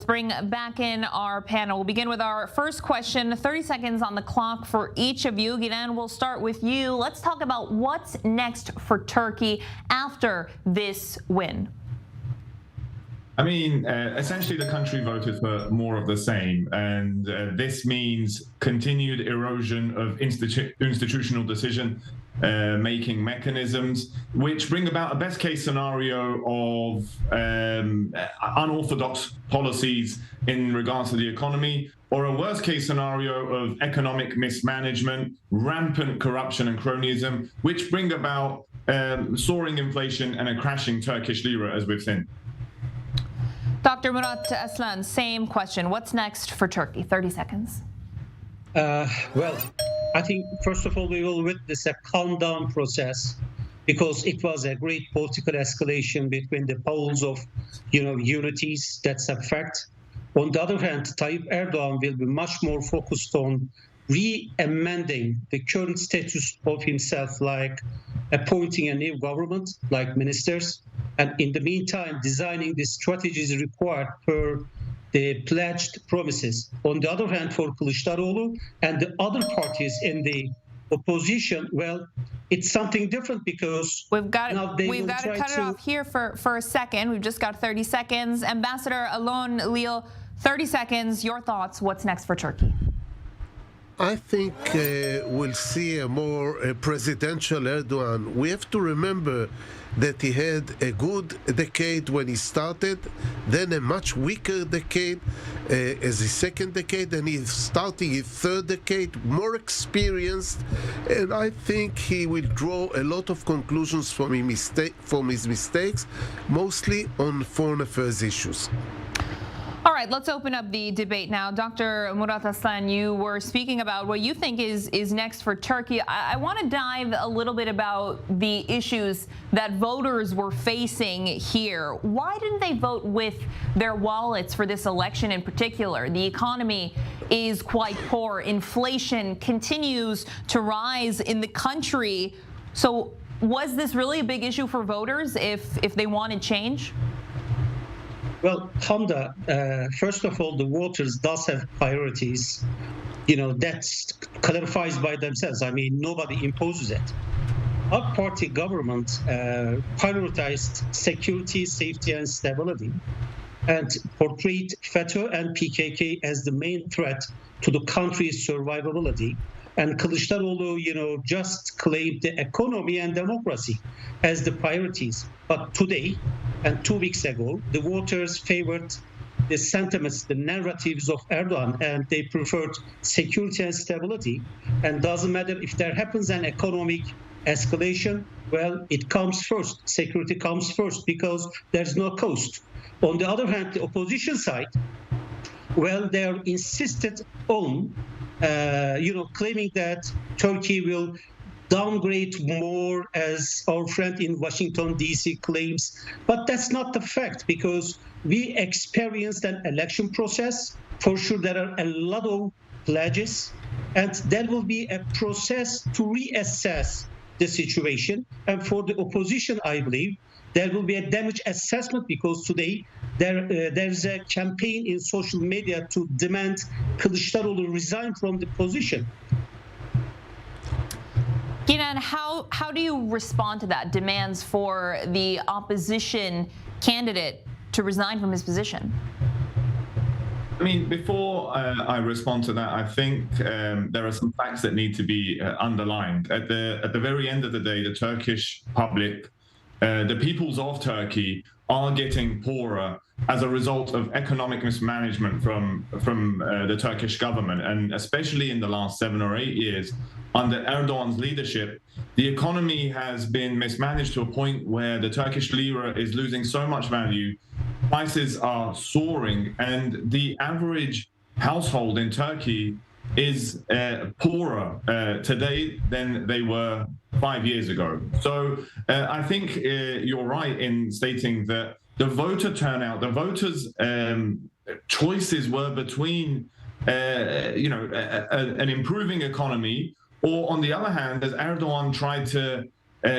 bring back in our panel. We'll begin with our first question. 30 seconds on the clock for each of you. Ginan, we'll start with you. Let's talk about what's next for Turkey after this win. I mean, essentially the country voted for more of the same, and this means continued erosion of institutional decision making mechanisms, which bring about a best case scenario of unorthodox policies in regards to the economy, or a worst case scenario of economic mismanagement, rampant corruption and cronyism, which bring about soaring inflation and a crashing Turkish lira, as we've seen. Dr. Murat Aslan, same question. What's next for Turkey? 30 seconds. Well, I think, first of all, we will witness a calm down process, because it was a great political escalation between the poles of, unities. That's a fact. On the other hand, Tayyip Erdogan will be much more focused on re-amending the current status of himself, like appointing a new government, like ministers, and in the meantime, designing the strategies required per the pledged promises. On the other hand, for Kılıçdaroğlu and the other parties in the opposition, well, it's something different, because we've got to cut it off here for a second. We've just got 30 seconds. Ambassador Alon Lil, 30 seconds. Your thoughts. What's next for Turkey? I think we'll see a more presidential Erdogan. We have to remember that he had a good decade when he started, then a much weaker decade as his second decade, and he's starting his third decade, more experienced, and I think he will draw a lot of conclusions from his mistakes, mostly on foreign affairs issues. All right, let's open up the debate now. Dr. Murat Aslan, you were speaking about what you think is next for Turkey. I want to dive a little bit about the issues that voters were facing here. Why didn't they vote with their wallets for this election in particular? The economy is quite poor. Inflation continues to rise in the country. So was this really a big issue for voters if they wanted change? Well, Hamda, first of all, the voters does have priorities. That clarifies by themselves. I mean, nobody imposes it. Our party government prioritized security, safety, and stability, and portrayed FETÖ and PKK as the main threat to the country's survivability. And Kılıçdaroğlu, just claimed the economy and democracy as the priorities. But today, and 2 weeks ago, the voters favored the sentiments, the narratives of Erdogan, and they preferred security and stability. And doesn't matter if there happens an economic escalation, well, it comes first. Security comes first, because there's no cost. On the other hand, the opposition side, well, they are insisted on claiming that Turkey will downgrade more, as our friend in Washington, D.C. claims. But that's not the fact, because we experienced an election process. For sure, there are a lot of pledges, and there will be a process to reassess the situation. And for the opposition, I believe, there will be a damage assessment, because today there's a campaign in social media to demand Kılıçdaroğlu resign from the position. Ginan, how do you respond to that, demands for the opposition candidate to resign from his position? I mean, before I respond to that, I think there are some facts that need to be underlined. At the very end of the day, the Turkish public, the peoples of Turkey, are getting poorer as a result of economic mismanagement from the Turkish government, and especially in the last 7 or 8 years under Erdogan's leadership, the economy has been mismanaged to a point where the Turkish lira is losing so much value, prices are soaring, and the average household in Turkey is poorer today than they were 5 years ago. So I think you're right in stating that the voter turnout, the voters' choices were between, an improving economy, or on the other hand, as Erdogan tried to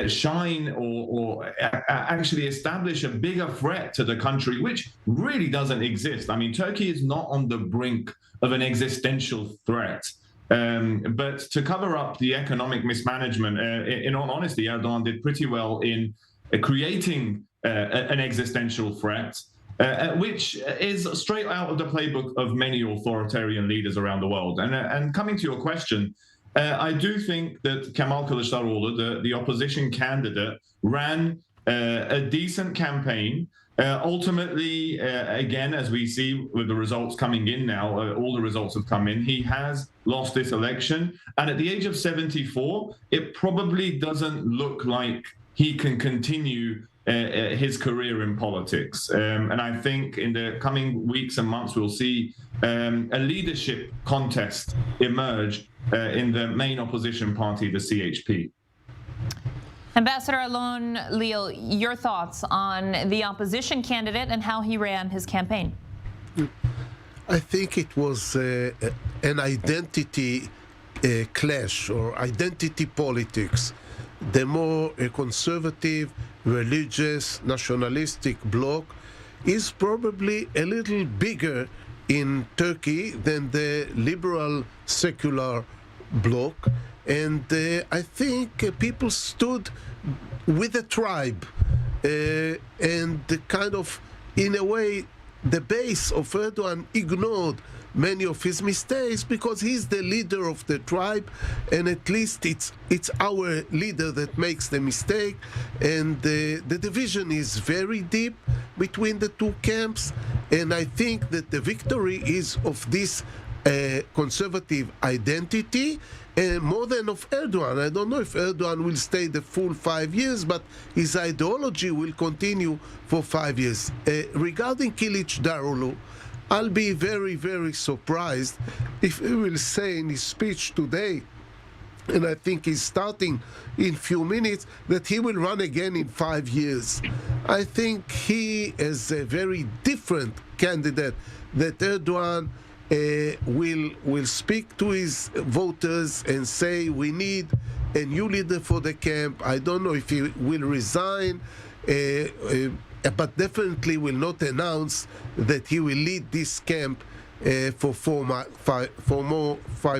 shine or actually establish a bigger threat to the country, which really doesn't exist. I mean, Turkey is not on the brink of an existential threat. But to cover up the economic mismanagement, in all honesty, Erdogan did pretty well in creating an existential threat, which is straight out of the playbook of many authoritarian leaders around the world. And coming to your question, I do think that Kemal Kılıçdaroğlu, the opposition candidate, ran a decent campaign. Ultimately, again, as we see with the results coming in now, all the results have come in, he has lost this election. And at the age of 74, it probably doesn't look like he can continue his career in politics. And I think in the coming weeks and months, we'll see a leadership contest emerge in the main opposition party, the CHP. Ambassador Alon Leal, your thoughts on the opposition candidate and how he ran his campaign? I think it was an identity clash or identity politics. The more conservative, religious, nationalistic bloc is probably a little bigger in Turkey than the liberal secular bloc. And I think people stood with the tribe and kind of, in a way, the base of Erdogan ignored many of his mistakes because he's the leader of the tribe, and at least it's our leader that makes the mistake. And the division is very deep between the two camps, and I think that the victory is of this conservative identity more than of Erdogan. I don't know if Erdogan will stay the full 5 years, but his ideology will continue for 5 years. Regarding Kılıçdaroğlu, I'll be very, very surprised if he will say in his speech today, and I think he's starting in few minutes, that he will run again in 5 years. I think he is a very different candidate that Erdogan will speak to his voters and say, we need a new leader for the camp. I don't know if he will resign, but definitely will not announce that he will lead this camp for 5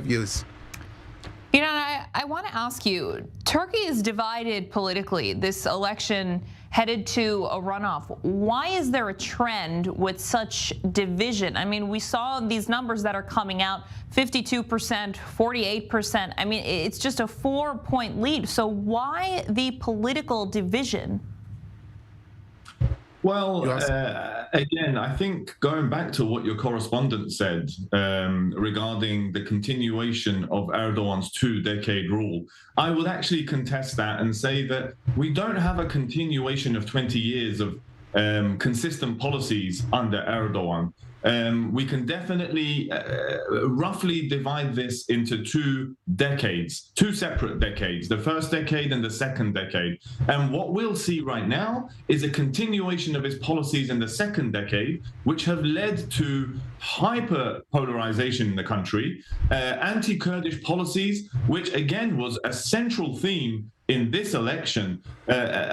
years. You know, I want to ask you, Turkey is divided politically. This election headed to a runoff. Why is there a trend with such division? I mean, we saw these numbers that are coming out, 52%, 48%. I mean, it's just a 4-point lead. So why the political division? Well, again, I think going back to what your correspondent said regarding the continuation of Erdogan's 2-decade rule, I would actually contest that and say that we don't have a continuation of 20 years of consistent policies under Erdogan. We can definitely roughly divide this into 2 decades, 2 separate decades, the first decade and the second decade. And what we'll see right now is a continuation of his policies in the second decade, which have led to hyper polarization in the country, anti-Kurdish policies, which again was a central theme in this election. The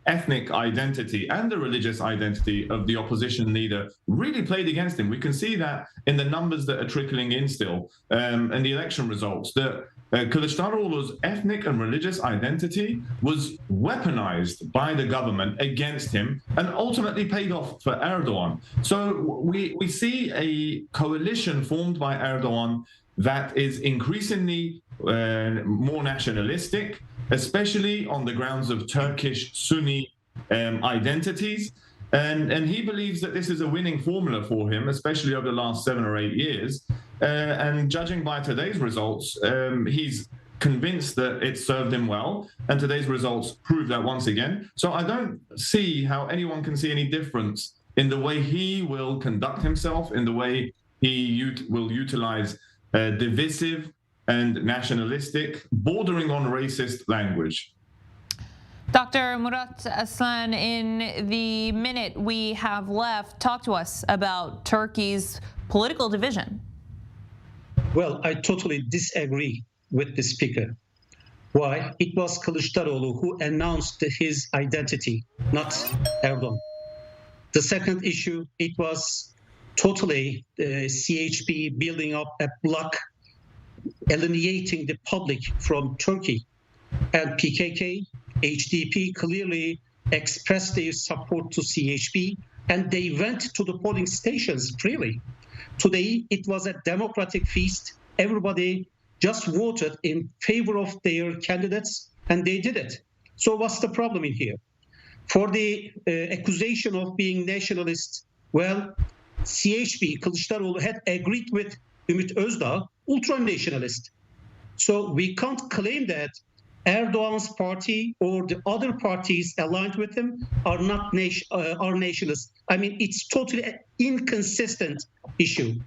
ethnic identity and the religious identity of the opposition leader really played against him. We can see that in the numbers that are trickling in still, and the election results, that Kılıçdaroğlu's ethnic and religious identity was weaponized by the government against him and ultimately paid off for Erdogan. So we see a coalition formed by Erdogan that is increasingly more nationalistic, especially on the grounds of Turkish Sunni identities. And he believes that this is a winning formula for him, especially over the last 7 or 8 years. And judging by today's results, he's convinced that it served him well. And today's results prove that once again. So I don't see how anyone can see any difference in the way he will conduct himself, in the way he will utilize divisive and nationalistic, bordering on racist language. Dr. Murat Aslan, in the minute we have left, talk to us about Turkey's political division. Well, I totally disagree with the speaker. Why? It was Kılıçdaroğlu who announced his identity, not Erdogan. The second issue, it was totally CHP building up a bloc, alienating the public from Turkey. And PKK, HDP clearly expressed their support to CHP, and they went to the polling stations freely. Today, it was a democratic feast. Everybody just voted in favor of their candidates, and they did it. So what's the problem in here? For the accusation of being nationalist, well, CHP, Kılıçdaroğlu, had agreed with Ümit Özdağ, ultra-nationalist. So we can't claim that Erdogan's party or the other parties aligned with him are not are nationalists. I mean, it's totally an inconsistent issue.